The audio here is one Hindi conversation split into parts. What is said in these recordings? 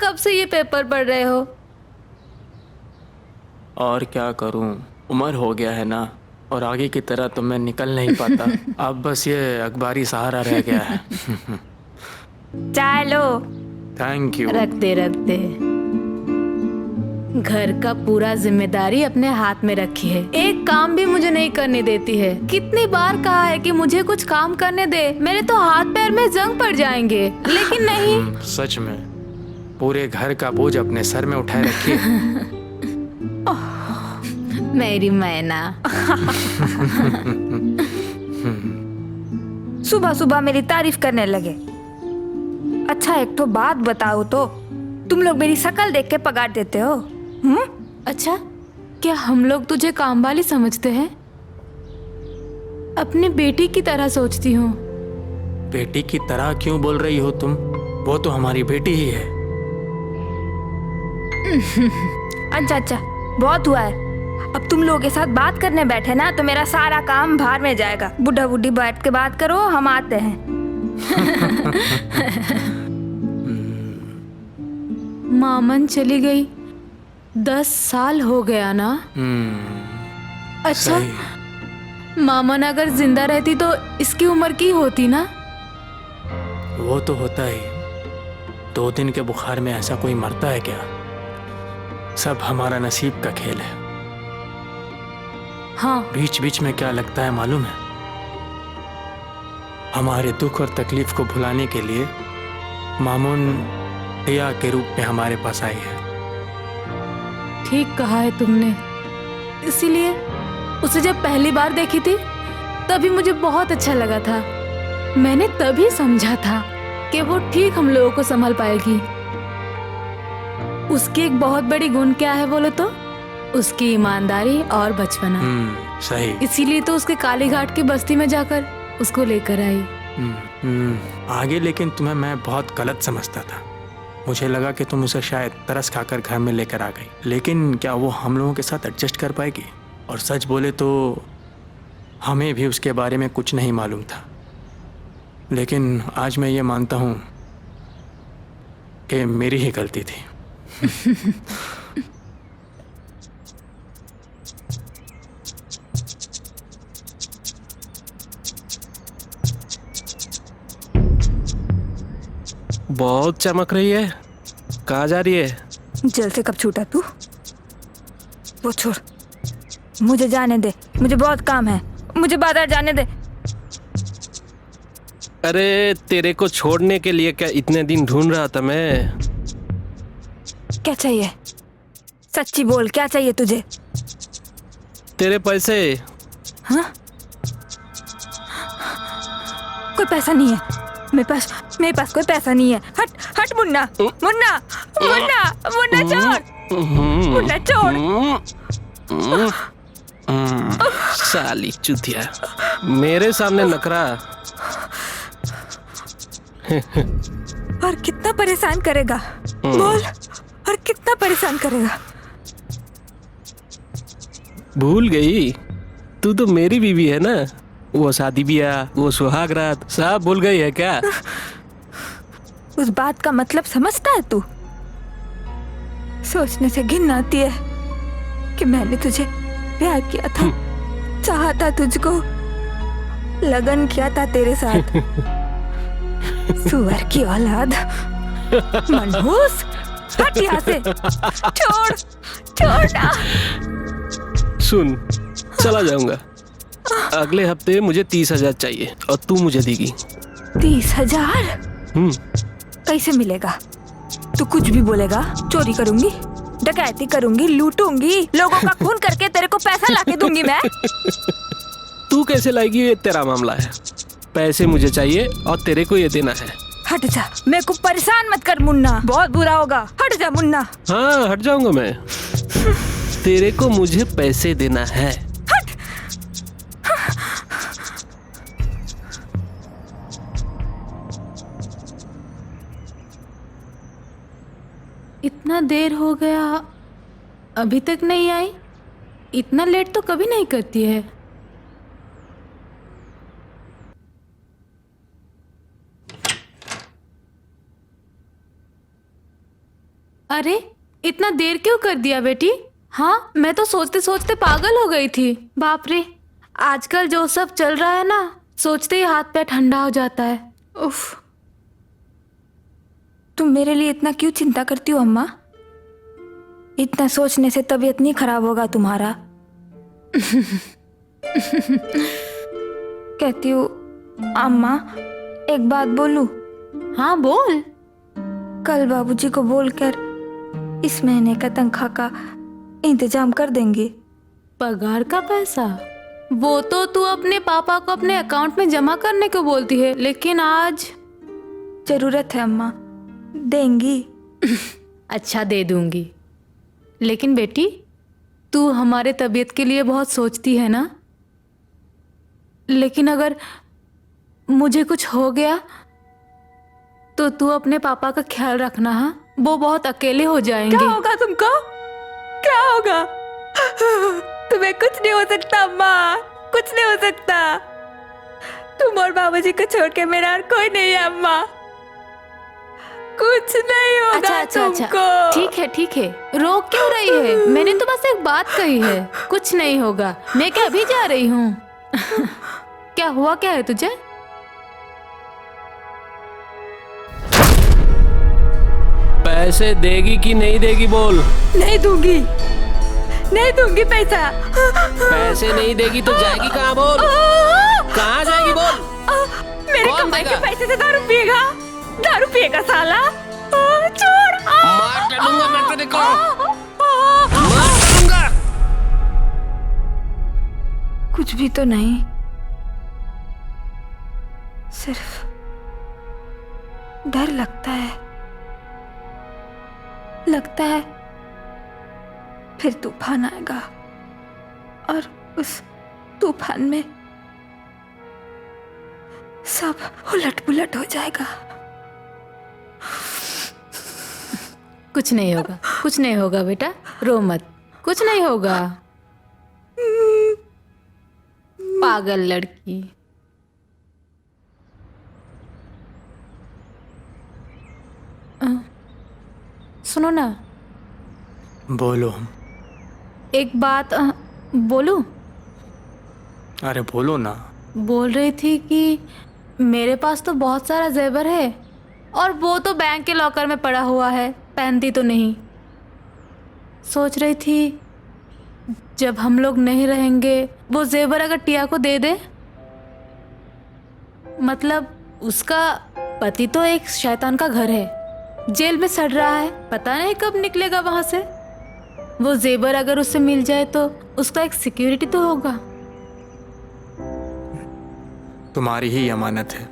कब से ये पेपर पढ़ रहे हो? और क्या करूं, उम्र हो गया है ना, और आगे की तरह तो मैं निकल नहीं पाता। अब बस ये अखबारी सहारा रह गया है। चाय लो। Thank you. रखते रखते घर का पूरा जिम्मेदारी अपने हाथ में रखी है, एक काम भी मुझे नहीं करने देती है। कितनी बार कहा है कि मुझे कुछ काम करने दे, मेरे तो हाथ पैर में जंग पड़ जाएंगे, लेकिन नहीं। सच में पूरे घर का बोझ अपने सर में उठाए रखिए। मेरी मैना। सुबह सुबह मेरी तारीफ करने लगे। अच्छा एक तो बात बताओ तो, तुम लोग मेरी शक्ल देख के पगार देते हो? अच्छा, क्या हम लोग तुझे काम वाली समझते हैं? अपनी बेटी की तरह सोचती हूँ। बेटी की तरह क्यों बोल रही हो तुम? वो तो हमारी बेटी ही है। अच्छा अच्छा, बहुत हुआ है। अब तुम लोगों के साथ बात करने बैठे ना तो मेरा सारा काम भार में जाएगा। बुढ़ा बुढ़ी बैठ के बात करो, हम आते हैं। मामन चली गई, 10 साल हो गया ना? अच्छा, मामन अगर जिंदा रहती तो इसकी उम्र की होती ना? वो तो होता ही। 2 दिन के बुखार में ऐसा कोई मरता है क्या? सब हमारा नसीब का खेल है। हाँ। बीच बीच में क्या लगता है मालूम है? हमारे दुख और तकलीफ को भुलाने के लिए मामून दया के रूप में हमारे पास आई है। ठीक कहा है तुमने। इसीलिए उसे जब पहली बार देखी थी तभी मुझे बहुत अच्छा लगा था। मैंने तभी समझा था कि वो ठीक हम लोगों को संभाल पाएगी। उसकी एक बहुत बड़ी गुण क्या है बोलो तो? उसकी ईमानदारी और बचपना। सही। इसीलिए तो उसके काली घाट की बस्ती में जाकर उसको लेकर आई। आगे लेकिन तुम्हें मैं बहुत गलत समझता था। मुझे लगा कि तुम उसे शायद तरस खाकर घर में लेकर आ गई, लेकिन क्या वो हम लोगों के साथ एडजस्ट कर पाएगी? और सच बोले तो हमें भी उसके बारे में कुछ नहीं मालूम था। लेकिन आज मैं ये मानता हूँ कि मेरी ही गलती थी। बहुत चमक रही है। कहाँ जा रही है? जल से कब छूटा तू? वो छोड़, मुझे जाने दे, मुझे बहुत काम है। मुझे बाजार जाने दे। अरे तेरे को छोड़ने के लिए क्या इतने दिन ढूंढ रहा था मैं। क्या चाहिए? सच्ची बोल, क्या चाहिए तुझे? तेरे पैसे। हाँ? कोई पैसा नहीं है मेरे पास कोई पैसा नहीं है। हट हट मुन्ना, मुन्ना मुन्ना मुन्ना छोड़, मुन्ना छोड़। साली चुतिया, मेरे सामने नखरा। और कितना परेशान करेगा? बोल, और कितना परेशान करेगा? भूल गई? तू तो मेरी बीवी है ना। वो शादी ब्याह, वो सुहाग रात सब भूल गई है क्या? उस बात का मतलब समझता है तू? सोचने से घिन आती है कि मैंने तुझे प्यार किया था, चाहा था तुझको, लगन किया था तेरे साथ। सुअर की औलाद, मनहूस, हट यहाँ से। छोड़ ना। सुन, चला जाऊंगा। अगले हफ्ते मुझे 30,000 चाहिए और तू मुझे देगी। 30,000? कैसे मिलेगा? तू कुछ भी बोलेगा। चोरी करूंगी, डकैती करूंगी, लूटूंगी, लोगों का खून करके तेरे को पैसा लाके दूंगी मैं। तू कैसे लाएगी ये तेरा मामला है। पैसे मुझे चाहिए और तेरे को ये देना है। हट जा, मेरे को परेशान मत कर मुन्ना, बहुत बुरा होगा। हट जा मुन्ना। हाँ हट जाऊंगा मैं। तेरे को मुझे पैसे देना है। इतना देर हो गया, अभी तक नहीं आई। इतना लेट तो कभी नहीं करती है। अरे इतना देर क्यों कर दिया बेटी? हाँ, मैं तो सोचते सोचते पागल हो गई थी। बाप रे, आजकल जो सब चल रहा है ना, सोचते ही हाथ पैर ठंडा हो जाता है। उफ। तुम मेरे लिए इतना क्यों चिंता करती हो अम्मा? इतना सोचने से तबीयत नहीं खराब होगा तुम्हारा। कहती हूँ अम्मा, एक बात बोलूं? हाँ बोल। कल बाबूजी को बोलकर इस महीने का तनख्वाह का इंतजाम कर देंगे। पगार का पैसा? वो तो तू अपने पापा को अपने अकाउंट में जमा करने को बोलती है, लेकिन आज जरूरत है अम्मा, देंगी। अच्छा, दे दूंगी। लेकिन बेटी, तू हमारे तबीयत के लिए बहुत सोचती है ना? लेकिन अगर मुझे कुछ हो गया तो तू अपने पापा का ख्याल रखना। हाँ, वो बहुत अकेले हो जाएंगे। क्या होगा तुमको? क्या होगा? तुम्हें कुछ नहीं हो सकता अम्मा, कुछ नहीं हो सकता। तुम और बाबूजी को छोड़ के मेरा और कोई नहीं है अम्मा। कुछ नहीं होगा तुमको। ठीक है, रो क्यों रही है? मैंने तो बस एक बात कही है, कुछ नहीं होगा। मैं क्या अभी जा रही हूँ? क्या हुआ, क्या है तुझे? पैसे देगी कि नहीं देगी बोल। नहीं दूंगी, नहीं दूंगी पैसा। पैसे नहीं देगी तो जाएगी कहाँ बोल? कहाँ जाएगी बोल? मेरे कौन कमाई के देगा? पैसे से दारू पिएगा? दारू पिएगा साला? छोड़। मार डालूंगा मैं तेरे को, मार डालूंगा। कुछ भी तो नहीं, सिर्फ डर लगता है। लगता है फिर तूफान आएगा और उस तूफान में सब उलट पुलट हो जाएगा। कुछ नहीं होगा, कुछ नहीं होगा बेटा, रो मत, कुछ नहीं होगा। पागल लड़की। सुनो ना, बोलो। एक बात बोलूं? अरे बोलो ना। बोल रही थी कि मेरे पास तो बहुत सारा जेवर है और वो तो बैंक के लॉकर में पड़ा हुआ है, पहनती तो नहीं। सोच रही थी जब हम लोग नहीं रहेंगे, वो जेवर अगर टिया को दे दे। मतलब उसका पति तो एक शैतान का घर है, जेल में सड़ रहा है, पता नहीं कब निकलेगा वहां से। वो जेवर अगर उससे मिल जाए तो उसका एक सिक्योरिटी तो होगा। तुम्हारी ही अमानत है,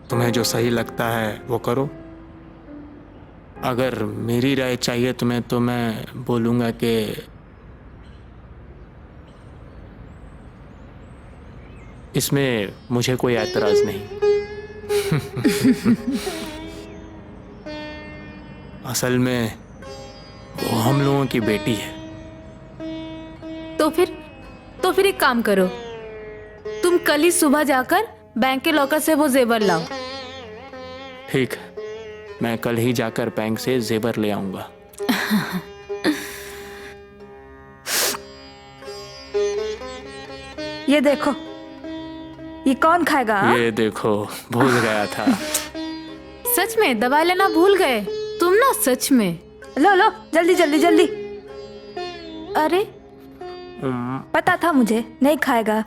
तुम्हें जो सही लगता है वो करो। अगर मेरी राय चाहिए तुम्हें तो मैं बोलूँगा कि इसमें मुझे कोई एतराज़ नहीं। असल में वो हम लोगों की बेटी है। तो फिर एक काम करो, तुम कल ही सुबह जाकर बैंक के लॉकर से वो जेवर लाओ। ठीक है, मैं कल ही जाकर बैंक से जेवर ले आऊँगा। ये देखो, ये कौन खाएगा? हाँ? ये देखो, भूल गया था। सच में दवाई लेना भूल गए तुम ना, सच में। लो लो, जल्दी जल्दी जल्दी। अरे पता था मुझे नहीं खाएगा।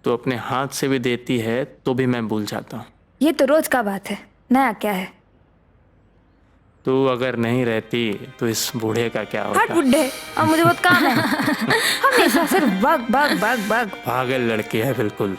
तो अपने हाथ से भी देती है तो भी मैं भूल जाता हूँ। ये तो रोज का बात है, नया क्या है? तू अगर नहीं रहती तो इस बूढ़े का क्या हट होता। बुड्ढे, अब मुझे बहुत काम है। हमेशा सिर्फ बग बग बग बग। पागल लड़की है बिल्कुल।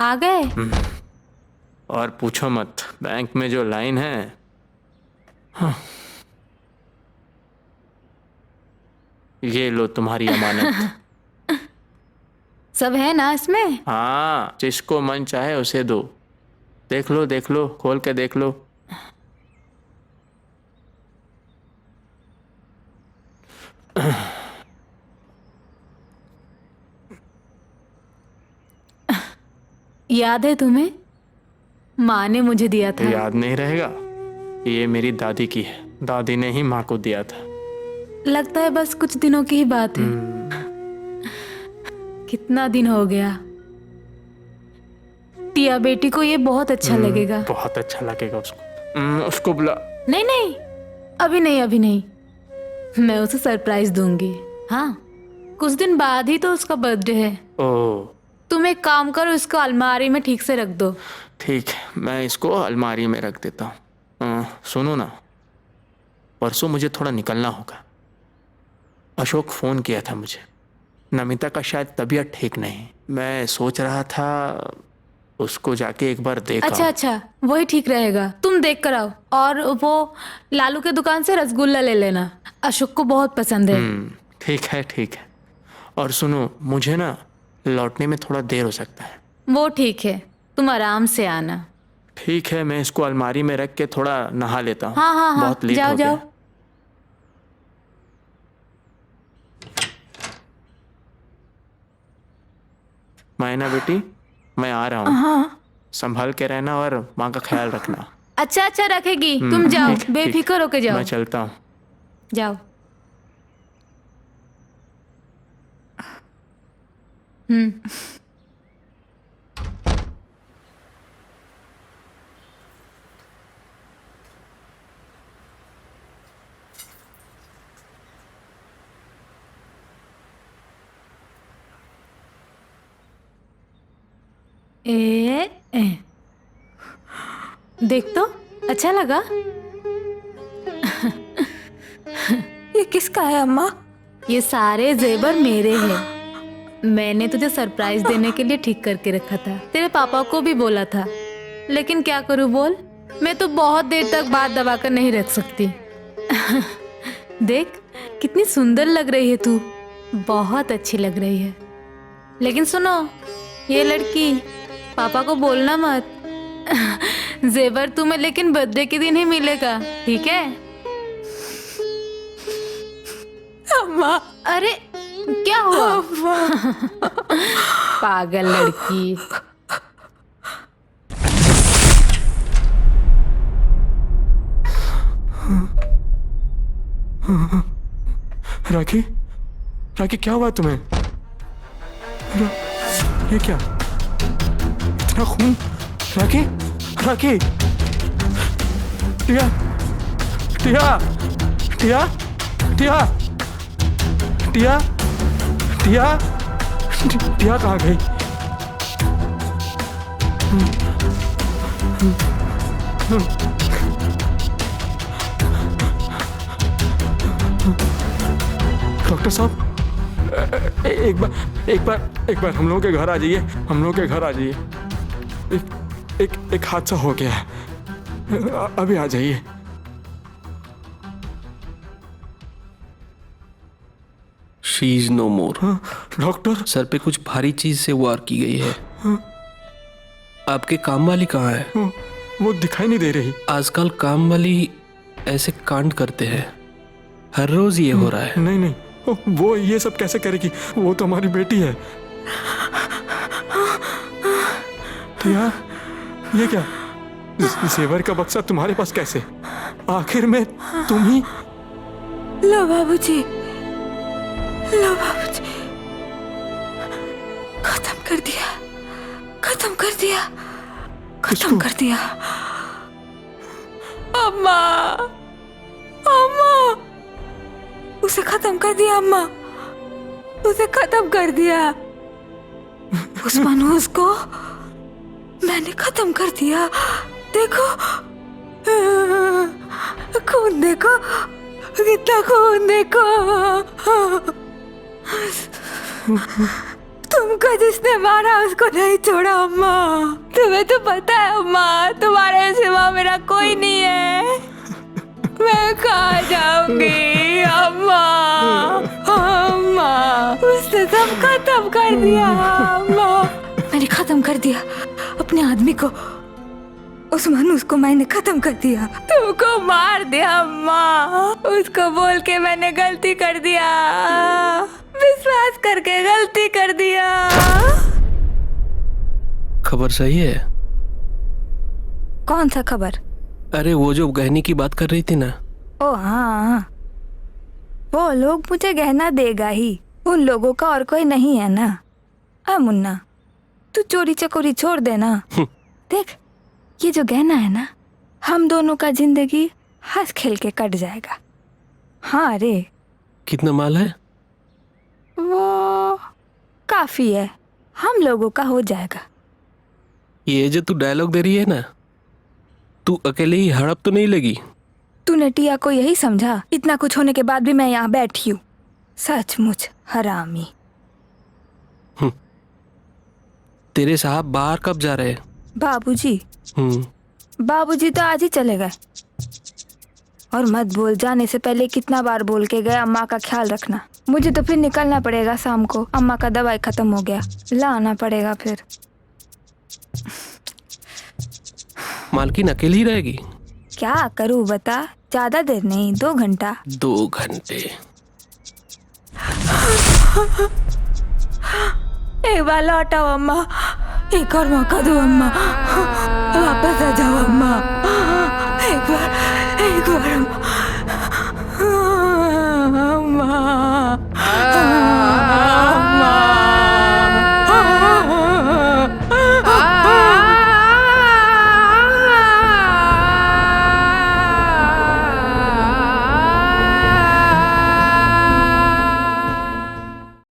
आ गए? और पूछो मत, बैंक में जो लाइन है, हाँ। ये लो तुम्हारी अमानत। सब है ना इसमें? हाँ, जिसको मन चाहे उसे दो। देख लो, खोल के देख लो। याद है तुम्हें? माँ ने मुझे दिया था। याद नहीं रहेगा? ये मेरी दादी की है। दादी ने ही माँ को दिया था। लगता है बस कुछ दिनों की ही बात है। कितना दिन हो गया। टिया बेटी को ये बहुत अच्छा लगेगा। बहुत अच्छा लगेगा उसको। उसको बुला। नहीं, अभी नहीं। मैं उसे सरप्राइज दूंगी। हाँ, कुछ दिन बाद ही तो उसका बर्थडे है। ओह, तुम एक काम करो, इसको अलमारी में ठीक से रख दो। ठीक है, मैं इसको अलमारी में रख देता हूँ। सुनो ना, परसों मुझे थोड़ा निकलना होगा। अशोक फ़ोन किया था मुझे। नमिता का शायद तबीयत ठीक नहीं। मैं सोच रहा था उसको जाके एक बार देख आऊं। अच्छा, वही ठीक रहेगा। तुम देख कर आओ। और वो लालू के दुकान से रसगुल्ला ले लेना, अशोक को बहुत पसंद है। ठीक है। और सुनो, मुझे ना लौटने में थोड़ा देर हो सकता है। वो ठीक है, तुम आराम से आना। ठीक है, मैं इसको अलमारी में रख के थोड़ा नहा लेता हूँ। हाँ, बहुत लेट हो जाओ। गया। मायना बेटी, मैं आ रहा हूँ। हाँ। संभाल के रहना और माँ का ख्याल रखना। अच्छा रखेगी। तुम जाओ, ठीक। बेफिक्र होके जाओ। मैं चलता हूँ। जाओ। देख तो, अच्छा लगा? ये किसका है अम्मा? ये सारे जेवर मेरे हैं। मैंने तुझे सरप्राइज देने के लिए ठीक करके रखा था। तेरे पापा को भी बोला था, लेकिन क्या करूं बोल, मैं तो बहुत देर तक बात दबा कर नहीं रख सकती। देख कितनी सुंदर लग रही है तू, बहुत अच्छी लग रही है। लेकिन सुनो, ये लड़की पापा को बोलना मत। जेवर तुम्हें लेकिन बर्थडे के दिन ही मिलेगा, ठीक है? अम्मा। अरे क्या हुआ? पागल लड़की। राखी क्या हुआ तुम्हें? ये क्या, इतना खून? राखी टिया कहाँ गई? डॉक्टर साहब, एक बार हम लोगों के घर आ जाइए। एक हादसा हो गया है, अभी आ जाइए। She is no more. Doctor, sir पे कुछ भारी चीज से वार की गई है। आपके काम वाली कहाँ है? वो दिखाई नहीं दे रही। आजकल काम वाली ऐसे कांड करते हैं, हर रोज ये हो रहा है। नहीं, वो ये सब कैसे करेगी? वो तो हमारी बेटी है। टिया, ये क्या? जेवर का बक्सा तुम्हारे पास कैसे? आखिर में तुम ही? लो बाबूजी, खत्म कर दिया। अम्मा, उसे खत्म कर दिया अम्मा, उसे खत्म कर दिया। उस मनोज को मैंने खत्म कर दिया। देखो खून, देखो कितना खून, देखो। तुमको जिसने मारा उसको नहीं छोड़ा अम्मा। तुम्हें तो पता है अम्मा, तुम्हारे सिवा मेरा कोई नहीं है। मैं कहाँ जाऊंगी अम्मा? उसने सब खत्म कर कर दिया अम्मा। मैंने खत्म कर दिया अपने आदमी को, उस मानूस को मैंने खत्म कर दिया। तुमको मार दिया अम्मा, उसको बोल के मैंने गलती कर दिया, विश्वास करके गलती कर दिया। खबर सही है? कौन सा खबर? अरे वो जो गहने की बात कर रही थी ना। ओ हाँ, वो लोग मुझे गहना देगा ही, उन लोगों का और कोई नहीं है ना। हाँ मुन्ना, तू चोरी चकोरी छोड़ देना। देख, ये जो गहना है ना, हम दोनों का जिंदगी हंस खेल के कट जाएगा। हाँ रे, कितना माल है? वो काफी है, हम लोगों का हो जाएगा। ये जो तू डायलॉग दे रही है ना, तू अकेले ही हड़प तो नहीं लगी? तूने टिया को यही समझा? इतना कुछ होने के बाद भी मैं यहाँ बैठी हूँ। सचमुच हरामी। तेरे साहब बाहर कब जा रहे हैं? बाबूजी? बाबूजी तो आज ही चले गए। और मत बोल, जाने से पहले कितना बार बोल के गए अम्मा का ख्याल रखना। मुझे तो फिर निकलना पड़ेगा शाम को, अम्मा का दवाई खत्म हो गया, लाना पड़ेगा फिर। मालकिन अकेली ही रहेगी? क्या करूँ बता, ज्यादा देर नहीं, 2 घंटा। 2 घंटे? एक बार लौटाओ अम्मा, एक और मौका दो अम्मा, वापस आ जाओ अम्मा।